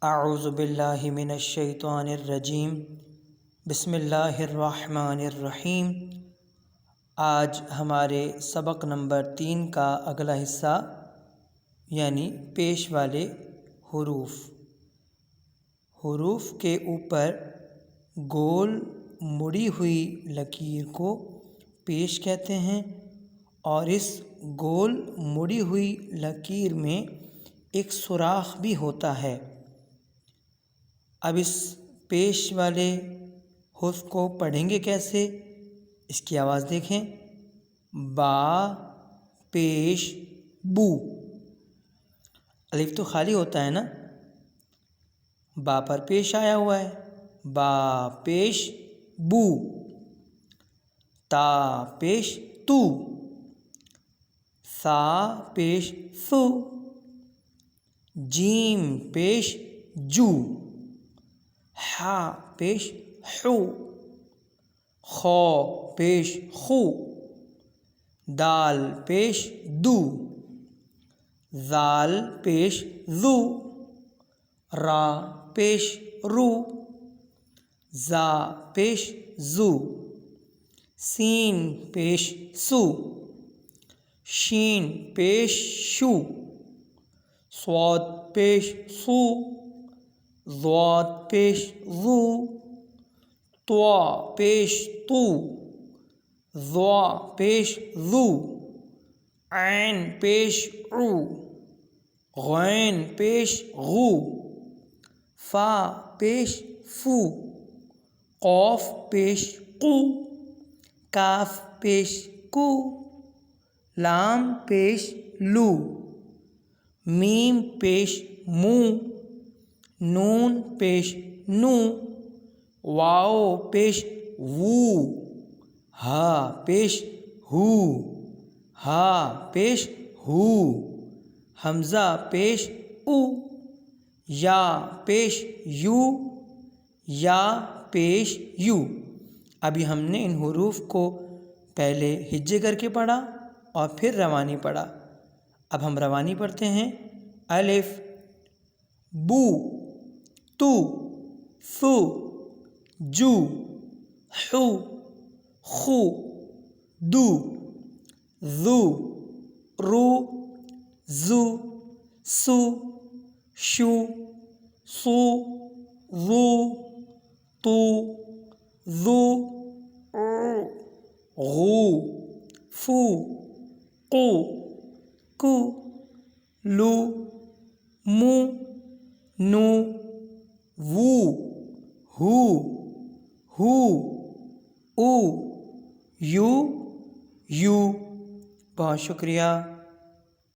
اعوذ باللہ من الشیطان الرجیم بسم اللہ الرحمن الرحیم۔ آج ہمارے سبق نمبر 3 کا اگلا حصہ یعنی پیش والے حروف کے اوپر گول مڑی ہوئی لکیر کو پیش کہتے ہیں، اور اس گول مڑی ہوئی لکیر میں ایک سوراخ بھی ہوتا ہے۔ اب اس پیش والے حرف کو پڑھیں گے کیسے؟ اس کی آواز دیکھیں۔ با پیش بو۔ الف تو خالی ہوتا ہے نا، با پر پیش آیا ہوا ہے، با پیش بو۔ تا پیش تو، سا پیش سو، جیم پیش جو، ہا پیش حو، خو پیش خو، دال پیش دو، زال پیش زو، را پیش رو، زا پیش زو، سین پیش سو، شین پیش شو، صاد پیش سو، ضاد پیش ضو، طوا پیش تو، ضا پیش ذو، عین پیش عو، غین پیش غو، فا پیش فو، قاف پیش قو، کاف پیش کو، لام پیش لو، میم پیش مو، نون پیش نو، واو پیش وو، ہا پیش ہو، ہا پیش ہو، حمزہ پیش او، یا پیش یو، یا پیش یو۔ ابھی ہم نے ان حروف کو پہلے ہجے کر کے پڑھا اور پھر روانی پڑھا۔ اب ہم روانی پڑھتے ہیں۔ الف بو، تو، ثو، جو، حو، خو، دو، ذو، رو، زو، سو، شو، صو، ضو، طو، ذو، غو، فو، قو، کو، لو، مو، نو، وو، ہو، ہو، او، یو، یو۔ بہت شکریہ۔